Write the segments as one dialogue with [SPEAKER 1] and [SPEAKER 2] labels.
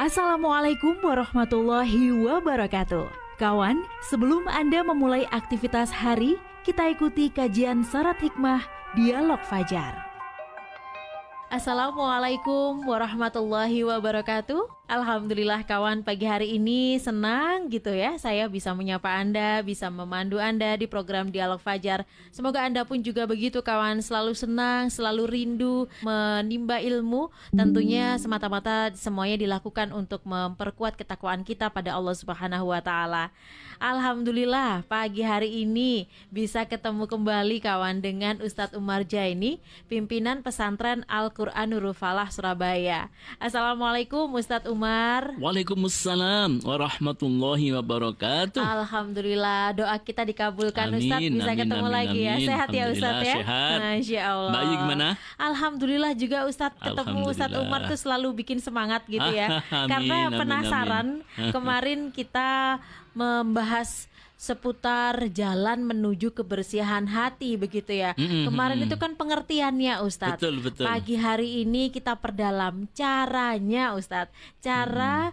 [SPEAKER 1] Assalamualaikum warahmatullahi wabarakatuh. Kawan, sebelum Anda memulai aktivitas hari, kita ikuti kajian Syarat Hikmah Dialog Fajar. Assalamualaikum warahmatullahi wabarakatuh. Alhamdulillah kawan, pagi hari ini senang gitu ya, saya bisa menyapa Anda, bisa memandu Anda di program Dialog Fajar. Semoga Anda pun juga begitu kawan, selalu senang, selalu rindu menimba ilmu. Tentunya semata-mata semuanya dilakukan untuk memperkuat ketakwaan kita pada Allah Subhanahu wa Ta'ala. Alhamdulillah pagi hari ini bisa ketemu kembali kawan dengan Ustadz Umar Jaini, pimpinan pesantren Al-Quran Nurul Falah Surabaya. Assalamualaikum Ustadz Umar.
[SPEAKER 2] Waalaikumsalam warahmatullahi wabarakatuh.
[SPEAKER 1] Alhamdulillah doa kita dikabulkan.
[SPEAKER 2] Amin,
[SPEAKER 1] Ustadz bisa
[SPEAKER 2] amin,
[SPEAKER 1] ketemu
[SPEAKER 2] amin,
[SPEAKER 1] lagi ya.
[SPEAKER 2] amin.
[SPEAKER 1] Sehat ya Ustadz ya.
[SPEAKER 2] Sehat.
[SPEAKER 1] Masya Allah.
[SPEAKER 2] Baik, gimana?
[SPEAKER 1] Alhamdulillah juga Ustadz, ketemu Ustadz Umar tuh selalu bikin semangat gitu ya.
[SPEAKER 2] Amin,
[SPEAKER 1] Karena
[SPEAKER 2] amin,
[SPEAKER 1] penasaran kemarin kita membahas seputar jalan menuju kebersihan hati begitu ya. Kemarin itu kan pengertiannya Ustadz.
[SPEAKER 2] Betul.
[SPEAKER 1] Pagi hari ini kita perdalam caranya Ustadz. Cara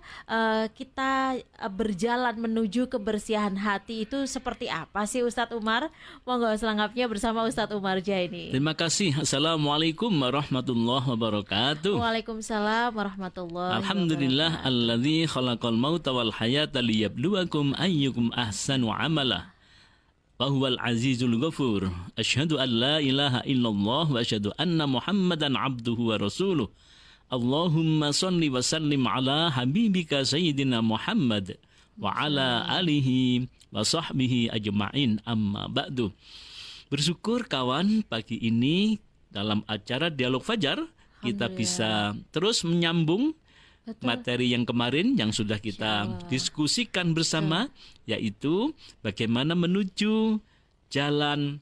[SPEAKER 1] kita berjalan menuju kebersihan hati itu seperti apa sih Ustadz Umar? Monggo selengkapnya bersama Ustadz Umar Jaini.
[SPEAKER 2] Terima kasih. Assalamualaikum warahmatullahi wabarakatuh.
[SPEAKER 1] Waalaikumsalam warahmatullahi
[SPEAKER 2] Alhamdulillah alladzi khalaqal mauta wal hayata liyabluwakum ayyukum ahsanu amala wa huwal azizul ghafur. Asyhadu an la ilaha illallah wa asyhadu anna Muhammadan abduhu wa rasuluh. Allahumma shalli wa sallim ala habibika sayyidina Muhammad wa ala alihi wa sahbihi ajma'in, amma ba'du. Bersyukur kawan, pagi ini dalam acara Dialog Fajar kita bisa terus menyambung materi yang kemarin yang sudah kita diskusikan bersama, yaitu bagaimana menuju jalan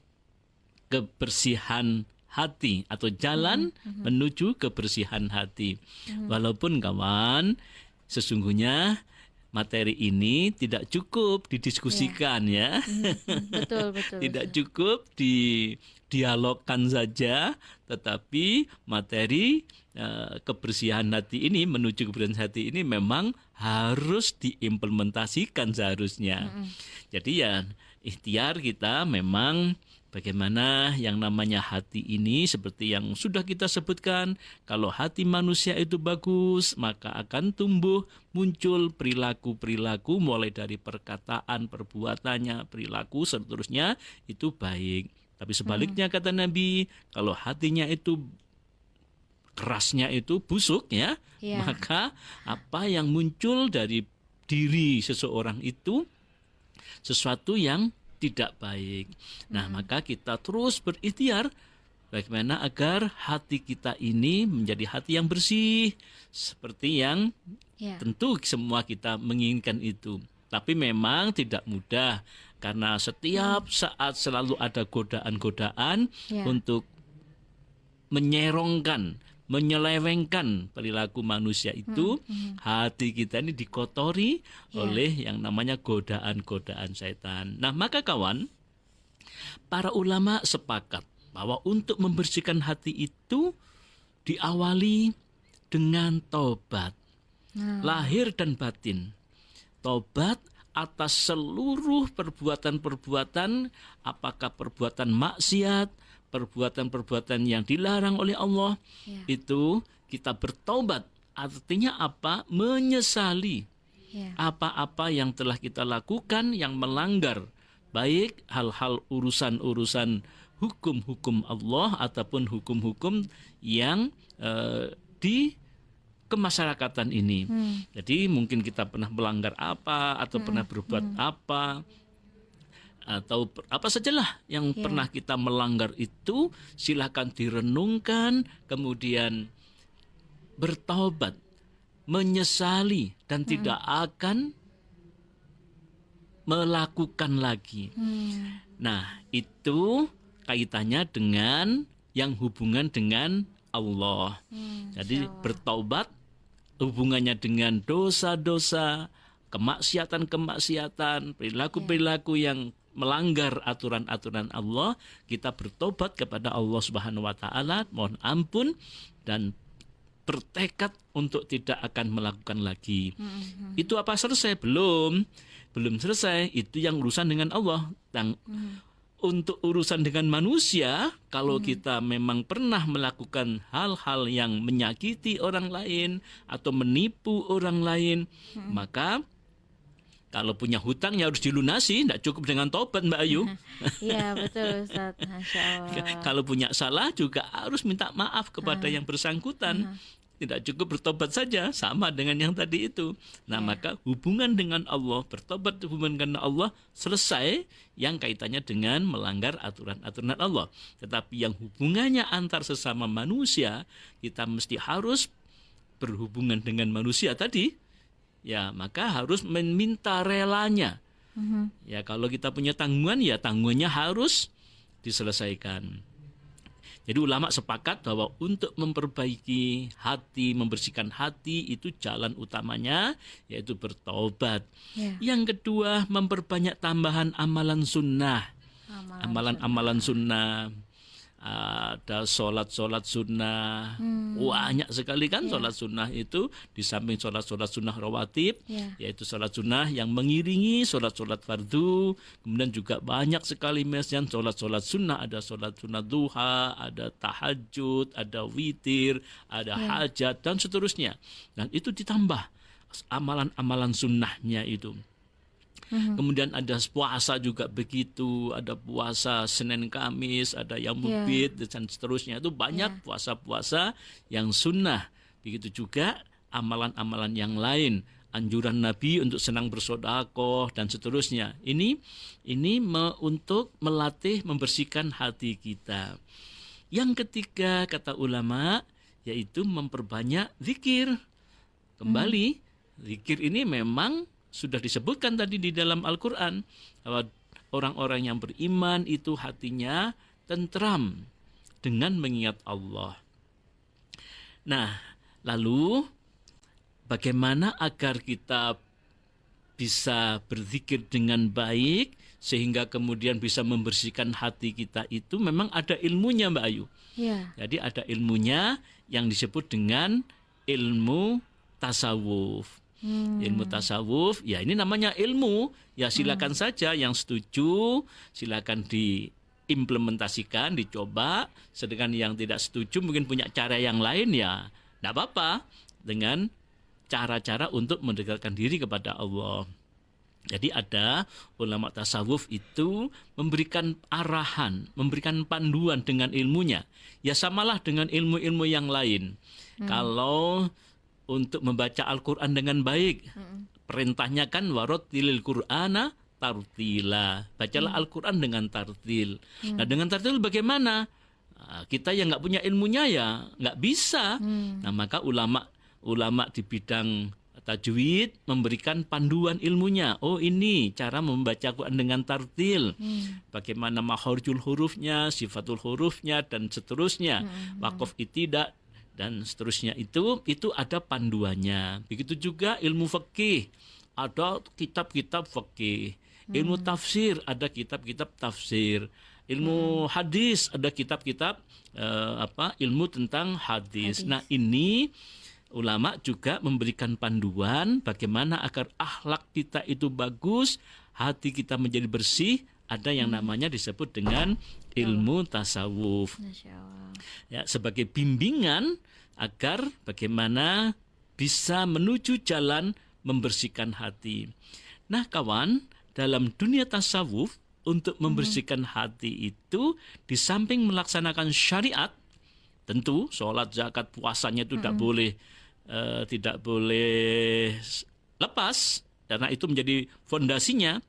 [SPEAKER 2] kebersihan hati atau jalan menuju kebersihan hati. Walaupun kawan, sesungguhnya materi ini tidak cukup didiskusikan ya.
[SPEAKER 1] Betul.
[SPEAKER 2] Tidak cukup didialogkan saja, tetapi materi kebersihan hati ini, menuju kebersihan hati ini memang harus diimplementasikan seharusnya. Jadi ya ikhtiar kita memang bagaimana yang namanya hati ini, seperti yang sudah kita sebutkan, kalau hati manusia itu bagus, maka akan tumbuh muncul perilaku-perilaku mulai dari perkataan, perbuatannya, perilaku seterusnya itu baik. Tapi sebaliknya kata Nabi, kalau hatinya itu kerasnya itu busuk ya, maka apa yang muncul dari diri seseorang itu sesuatu yang tidak baik. Nah, maka kita terus berikhtiar bagaimana agar hati kita ini menjadi hati yang bersih, seperti yang tentu semua kita menginginkan itu. Tapi memang tidak mudah, karena setiap saat selalu ada godaan-godaan untuk menyerongkan, menyelewengkan perilaku manusia itu. Hati kita ini dikotori oleh yang namanya godaan-godaan setan. Nah, maka kawan, para ulama sepakat bahwa untuk membersihkan hati itu diawali dengan taubat, lahir dan batin. Taubat atas seluruh perbuatan-perbuatan, apakah perbuatan maksiat, perbuatan-perbuatan yang dilarang oleh Allah, itu kita bertobat. Artinya apa? Menyesali apa-apa yang telah kita lakukan yang melanggar, baik hal-hal urusan-urusan hukum-hukum Allah ataupun hukum-hukum yang di kemasyarakatan ini. Jadi mungkin kita pernah melanggar apa, atau pernah berbuat apa, atau apa sajalah yang pernah kita melanggar itu, silakan direnungkan, kemudian bertaubat, menyesali, dan tidak akan melakukan lagi. Nah, itu kaitannya dengan yang hubungan dengan Allah. Jadi bertaubat hubungannya dengan dosa-dosa, kemaksiatan-kemaksiatan, perilaku-perilaku yang melanggar aturan-aturan Allah, kita bertobat kepada Allah Subhanahu wa taala, mohon ampun, dan bertekad untuk tidak akan melakukan lagi. Itu apa selesai? Belum selesai. Itu yang urusan dengan Allah. Untuk urusan dengan manusia, kalau kita memang pernah melakukan hal-hal yang menyakiti orang lain atau menipu orang lain, maka kalau punya hutang ya harus dilunasi, tidak cukup dengan tobat, Mbak Ayu.
[SPEAKER 1] Iya, betul Ustaz. Masya Allah.
[SPEAKER 2] Kalau punya salah juga harus minta maaf kepada yang bersangkutan. Tidak cukup bertobat saja, sama dengan yang tadi itu. Nah, maka hubungan dengan Allah, bertobat hubungan dengan Allah selesai yang kaitannya dengan melanggar aturan-aturan Allah. Tetapi yang hubungannya antar sesama manusia, kita mesti harus berhubungan dengan manusia tadi, ya maka harus meminta relanya. Ya kalau kita punya tanggungan, ya tanggungannya harus diselesaikan. Jadi ulama sepakat bahwa untuk memperbaiki hati, membersihkan hati itu jalan utamanya yaitu bertobat. Yang kedua, memperbanyak tambahan amalan sunnah. Amalan-amalan sunnah. Ada sholat sunnah, banyak sekali kan sholat sunnah itu, di samping sholat sunnah rawatib, yaitu sholat sunnah yang mengiringi sholat fardu. Kemudian juga banyak sekali yang sholat sunnah, ada sholat sunnah duha, ada tahajud, ada witir, ada hajat dan seterusnya. Dan itu ditambah amalan-amalan sunnahnya itu. Kemudian ada puasa juga begitu, ada puasa Senin Kamis, ada Yaumul Bid dan seterusnya. Itu banyak puasa-puasa yang sunnah. Begitu juga amalan-amalan yang lain, anjuran Nabi untuk senang bersedekah dan seterusnya. Ini untuk melatih membersihkan hati kita. Yang ketiga kata ulama yaitu memperbanyak zikir. Kembali, zikir ini memang sudah disebutkan tadi di dalam Al-Quran bahwa orang-orang yang beriman itu hatinya tentram dengan mengingat Allah. Nah, lalu bagaimana agar kita bisa berzikir dengan baik sehingga kemudian bisa membersihkan hati kita itu memang ada ilmunya, Mbak Ayu. Jadi ada ilmunya yang disebut dengan ilmu tasawuf. Ilmu tasawuf, ya ini namanya ilmu, ya silakan saja yang setuju, silakan diimplementasikan, dicoba, sedangkan yang tidak setuju mungkin punya cara yang lain, ya tidak apa-apa, dengan cara-cara untuk mendekatkan diri kepada Allah. Jadi ada ulama tasawuf itu memberikan arahan, memberikan panduan dengan ilmunya, ya samalah dengan ilmu-ilmu yang lain. Kalau untuk membaca Al-Quran dengan baik, perintahnya kan warattilil Qur'ana tartila, bacalah Al-Quran dengan tartil. Nah dengan tartil bagaimana? Kita yang nggak punya ilmunya ya nggak bisa. Nah maka ulama di bidang tajwid memberikan panduan ilmunya. Oh ini cara membaca Quran dengan tartil. Bagaimana makharijul hurufnya, sifatul hurufnya dan seterusnya. Waqaf itidak dan seterusnya itu ada panduannya. Begitu juga ilmu fikih, ada kitab-kitab fikih. Ilmu tafsir, ada kitab-kitab tafsir. Ilmu hadis, ada kitab-kitab ilmu tentang hadis. Nah, ini ulama juga memberikan panduan bagaimana agar akhlak kita itu bagus, hati kita menjadi bersih. Ada yang namanya disebut dengan ilmu tasawuf. Ya, sebagai bimbingan agar bagaimana bisa menuju jalan membersihkan hati. Nah, kawan, dalam dunia tasawuf untuk membersihkan hati itu di samping melaksanakan syariat, tentu sholat, zakat, puasanya itu tidak boleh lepas karena itu menjadi fondasinya.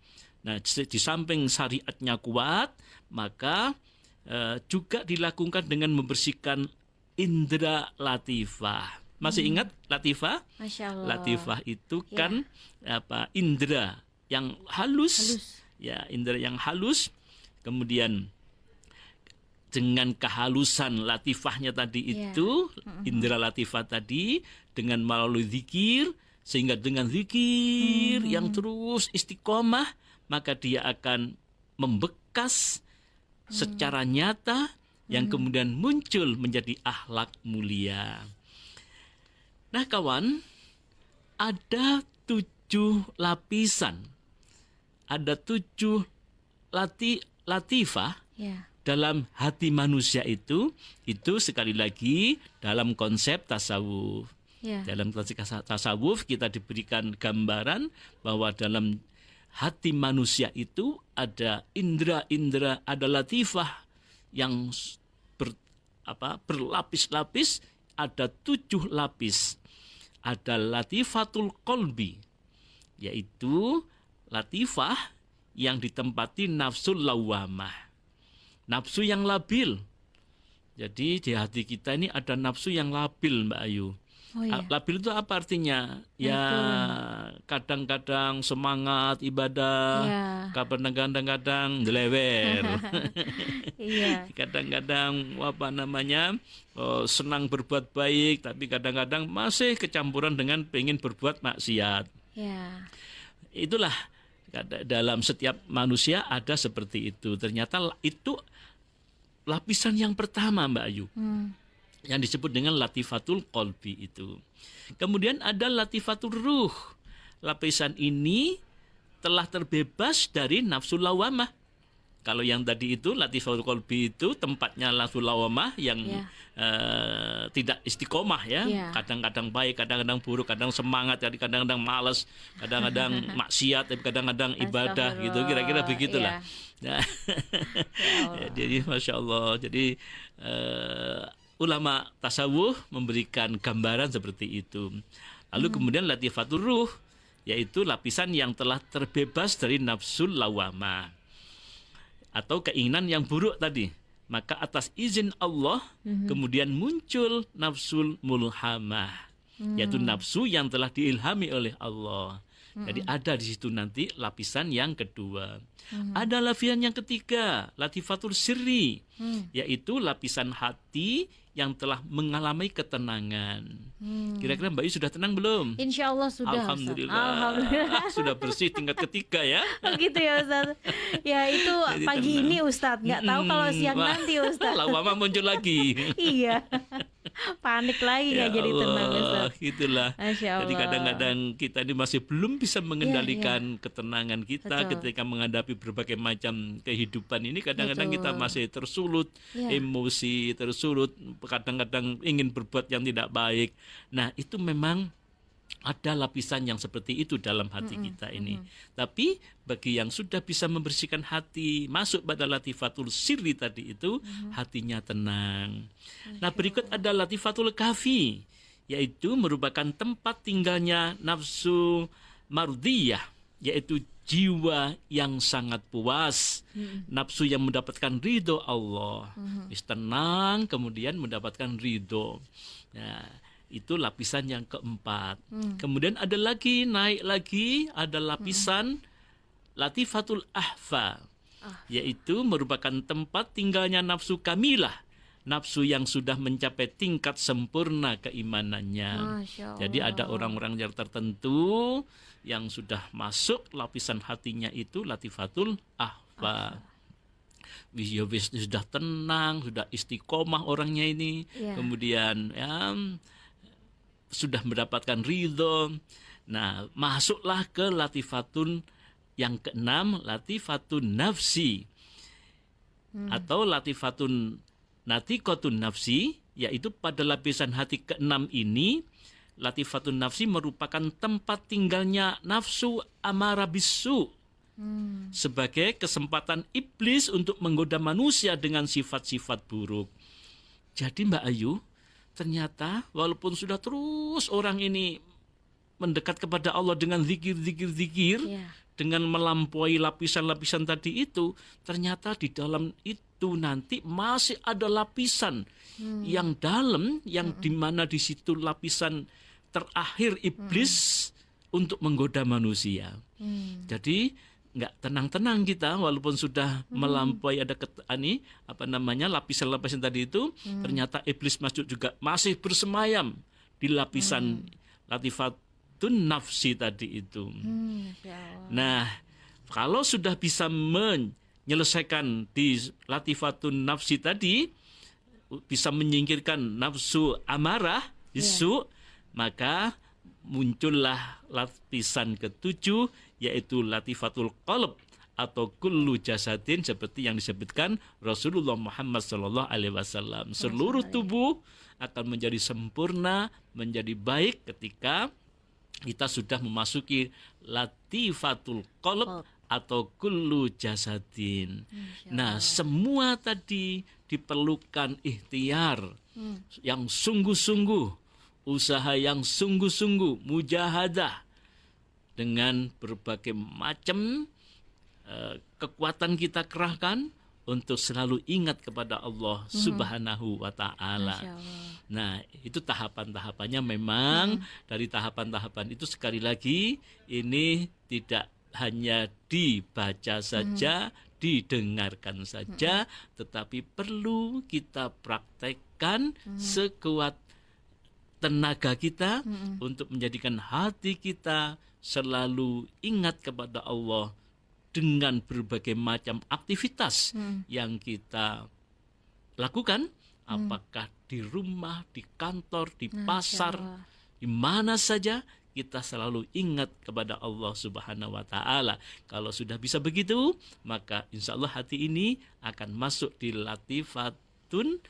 [SPEAKER 2] Nah, di samping syariatnya kuat, maka juga dilakukan dengan membersihkan indera latifah. Masih ingat latifah?
[SPEAKER 1] Masya Allah.
[SPEAKER 2] Latifah itu kan indera yang halus. Ya, indera yang halus. Kemudian dengan kehalusan latifahnya tadi itu, indera latifah tadi dengan melalui zikir, sehingga dengan zikir yang terus istiqomah, maka dia akan membekas secara nyata yang kemudian muncul menjadi akhlak mulia. Nah kawan, ada 7 lapisan, ada 7 latifah
[SPEAKER 1] Ya.
[SPEAKER 2] dalam hati manusia itu sekali lagi dalam konsep tasawuf.
[SPEAKER 1] Ya.
[SPEAKER 2] Dalam konsep tasawuf kita diberikan gambaran bahwa dalam hati manusia itu ada indera-indera, ada latifah yang berlapis-lapis, ada 7 lapis. Ada latifatul qalbi, yaitu latifah yang ditempati nafsul lawamah, nafsu yang labil. Jadi di hati kita ini ada nafsu yang labil, Mbak Ayu.
[SPEAKER 1] Oh, iya.
[SPEAKER 2] Labil itu apa artinya? Ya kadang-kadang semangat ibadah,
[SPEAKER 1] Ya.
[SPEAKER 2] kadang-kadang ngelewer.
[SPEAKER 1] Iya.
[SPEAKER 2] Kadang-kadang senang berbuat baik, tapi kadang-kadang masih kecampuran dengan pengen berbuat maksiat.
[SPEAKER 1] Ya.
[SPEAKER 2] Itulah dalam setiap manusia ada seperti itu. Ternyata itu lapisan yang pertama, Mbak Ayu. Yang disebut dengan latifatul qalbi itu. Kemudian ada latifatul ruh. Lapisan ini telah terbebas dari nafsu lawamah. Kalau yang tadi itu latifatul qalbi itu tempatnya nafsu lawamah yang tidak istiqomah ya. Kadang-kadang baik, kadang-kadang buruk, kadang semangat, kadang-kadang malas, kadang-kadang maksiat, kadang-kadang ibadah gitu. Kira-kira begitulah. Nah, jadi Masya Allah. Jadi ulama tasawuf memberikan gambaran seperti itu. Lalu kemudian latifatul ruh, yaitu lapisan yang telah terbebas dari nafsul lawamah atau keinginan yang buruk tadi. Maka atas izin Allah kemudian muncul nafsul mulhamah, yaitu nafsu yang telah diilhami oleh Allah. Jadi ada di situ nanti lapisan yang kedua. Ada lapisan yang ketiga, latifatul sirri, yaitu lapisan hati yang telah mengalami ketenangan. Kira-kira Mbak Yu sudah tenang belum?
[SPEAKER 1] Insya Allah sudah.
[SPEAKER 2] Alhamdulillah.
[SPEAKER 1] Alhamdulillah.
[SPEAKER 2] Sudah bersih tingkat ketiga ya.
[SPEAKER 1] Oh gitu ya Ustaz. Ya itu
[SPEAKER 2] Jadi
[SPEAKER 1] pagi
[SPEAKER 2] tenang.
[SPEAKER 1] ini Ustaz. Nggak tahu kalau siang
[SPEAKER 2] Wah,
[SPEAKER 1] nanti Ustaz.
[SPEAKER 2] lama muncul lagi.
[SPEAKER 1] Iya. Panik lagi nggak jadi tenang Ustaz.
[SPEAKER 2] Itulah.
[SPEAKER 1] Masya Allah.
[SPEAKER 2] Jadi kadang-kadang kita ini masih belum bisa mengendalikan ketenangan kita.
[SPEAKER 1] Betul.
[SPEAKER 2] Ketika menghadapi berbagai macam kehidupan ini. Kadang-kadang
[SPEAKER 1] Betul.
[SPEAKER 2] kita masih tersulut emosi, tersulut, kadang-kadang ingin berbuat yang tidak baik. Nah itu memang ada lapisan yang seperti itu dalam hati kita ini. Tapi bagi yang sudah bisa membersihkan hati, masuk pada latifatul sirri tadi itu, hatinya tenang. Nah berikut ada latifatul kafi, yaitu merupakan tempat tinggalnya nafsu mardiyah, yaitu jiwa yang sangat puas, nafsu yang mendapatkan ridho Allah, tenang kemudian mendapatkan ridho. Nah, itu lapisan yang keempat. Kemudian ada lagi, naik lagi, ada lapisan latifatul ahfa, yaitu merupakan tempat tinggalnya nafsu kamilah, nafsu yang sudah mencapai tingkat sempurna keimanannya.
[SPEAKER 1] Masya Allah.
[SPEAKER 2] Jadi ada orang-orang yang tertentu yang sudah masuk lapisan hatinya itu latifatul ahfa. Sudah tenang, sudah istiqomah orangnya ini. Kemudian sudah mendapatkan ridho. Nah, masuklah ke latifatun yang keenam, latifatun nafsi. Atau latifatun natiqatun nafsi, yaitu pada lapisan hati keenam ini, latifatun nafsi merupakan tempat tinggalnya nafsu amarah bisu. Sebagai kesempatan iblis untuk menggoda manusia dengan sifat-sifat buruk. Jadi Mbak Ayu, ternyata walaupun sudah terus orang ini mendekat kepada Allah dengan zikir, dengan melampaui lapisan-lapisan tadi itu, ternyata di dalam itu nanti masih ada lapisan yang dalam, yang dimana di situ lapisan terakhir iblis untuk menggoda manusia. Jadi nggak tenang-tenang kita walaupun sudah melampaui ada lapisan-lapisan tadi itu, ternyata iblis masuk juga masih bersemayam di lapisan latifatun nafsi tadi itu. Nah, kalau sudah bisa menyelesaikan di latifatun nafsi tadi, bisa menyingkirkan nafsu amarah, bisu, maka muncullah lapisan ketujuh, yaitu latifatul qalb atau kullu jasadin, seperti yang disebutkan Rasulullah Muhammad SAW. Seluruh tubuh akan menjadi sempurna, menjadi baik ketika kita sudah memasuki latifatul qalb atau kullu jasadin. Nah, semua tadi diperlukan ikhtiar yang sungguh-sungguh, usaha yang sungguh-sungguh, mujahadah dengan berbagai macam kekuatan kita kerahkan untuk selalu ingat kepada Allah Subhanahu wa Ta'ala. Nah, itu tahapan-tahapannya memang. Dari tahapan-tahapan itu sekali lagi ini tidak hanya dibaca saja, didengarkan saja, tetapi perlu kita praktekkan sekuat tenaga kita untuk menjadikan hati kita selalu ingat kepada Allah dengan berbagai macam aktivitas yang kita lakukan, apakah di rumah, di kantor, di pasar, di mana saja, kita selalu ingat kepada Allah Subhanahu wa Ta'ala. Kalau sudah bisa begitu, maka insya Allah hati ini akan masuk di latifatun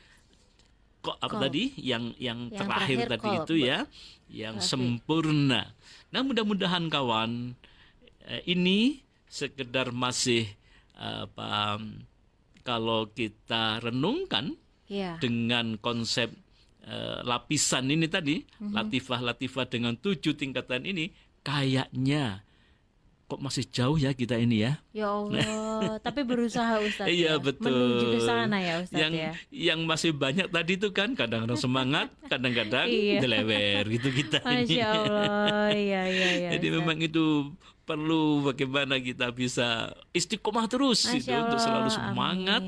[SPEAKER 2] tadi yang terakhir tadi itu ya, yang sempurna. Nah, mudah-mudahan kawan, ini sekedar masih kalau kita renungkan dengan konsep lapisan ini tadi, latifah-latifah dengan 7 tingkatan ini, kayaknya kok masih jauh ya kita ini ya.
[SPEAKER 1] Ya Allah, tapi berusaha Ustadz
[SPEAKER 2] iya, betul.
[SPEAKER 1] menuju ke sana ya Ustadz
[SPEAKER 2] yang masih banyak tadi itu kan kadang-kadang semangat, kadang-kadang delewer gitu kita ini.
[SPEAKER 1] Masya Allah, iya.
[SPEAKER 2] Jadi
[SPEAKER 1] Ustadz,
[SPEAKER 2] memang itu perlu bagaimana kita bisa istiqomah terus itu untuk selalu semangat.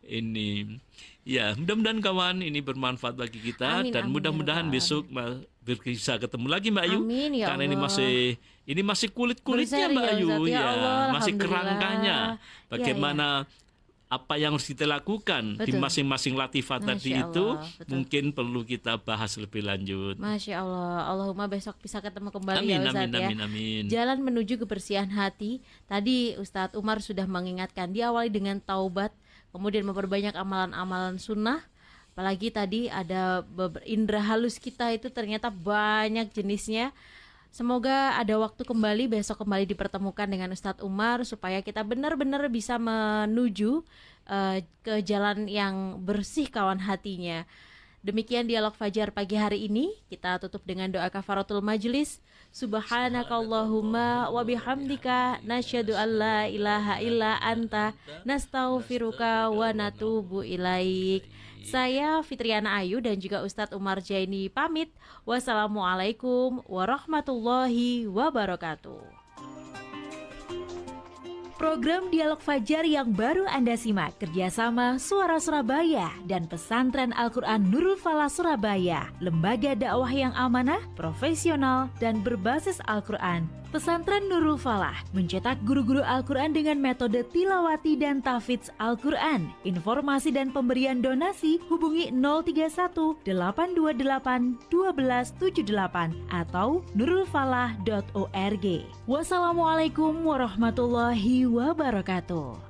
[SPEAKER 2] Ini ya, mudah-mudahan kawan ini bermanfaat bagi kita, dan mudah-mudahan besok bisa ketemu lagi Mbak Ayu.
[SPEAKER 1] Ya
[SPEAKER 2] karena
[SPEAKER 1] Allah.
[SPEAKER 2] ini masih kulit-kulitnya Mbak Ayu
[SPEAKER 1] ya, Allah,
[SPEAKER 2] masih kerangkanya. Bagaimana apa yang harus kita lakukan di masing-masing latifah tadi itu mungkin perlu kita bahas lebih lanjut.
[SPEAKER 1] Masya Allah, Allahumma besok bisa ketemu kembali
[SPEAKER 2] amin,
[SPEAKER 1] ya Ustadz
[SPEAKER 2] amin.
[SPEAKER 1] Jalan menuju kebersihan hati. Tadi Ustadz Umar sudah mengingatkan, diawali dengan taubat, kemudian memperbanyak amalan-amalan sunnah. Apalagi tadi ada indera halus kita itu ternyata banyak jenisnya. Semoga ada waktu kembali, besok kembali dipertemukan dengan Ustadz Umar supaya kita benar-benar bisa menuju ke jalan yang bersih kawan hatinya. Demikian dialog Fajar pagi hari ini. Kita tutup dengan doa kafaratul majlis. Subhanakallahumma wa bihamdika nasyhadu an la ilaha illa anta nastaghfiruka wa natubu ilaik. Saya Fitriana Ayu dan juga Ustadz Umar Jaini pamit. Wassalamualaikum warahmatullahi wabarakatuh.
[SPEAKER 3] Program Dialog Fajar yang baru Anda simak kerjasama Suara Surabaya dan Pesantren Al-Quran Nurul Falah Surabaya, lembaga dakwah yang amanah, profesional, dan berbasis Al-Quran. Pesantren Nurul Falah mencetak guru-guru Al-Quran dengan metode tilawati dan tahfidz Al-Quran. Informasi dan pemberian donasi hubungi 031 828 1278 atau nurulfalah.org. Wassalamualaikum warahmatullahi wabarakatuh.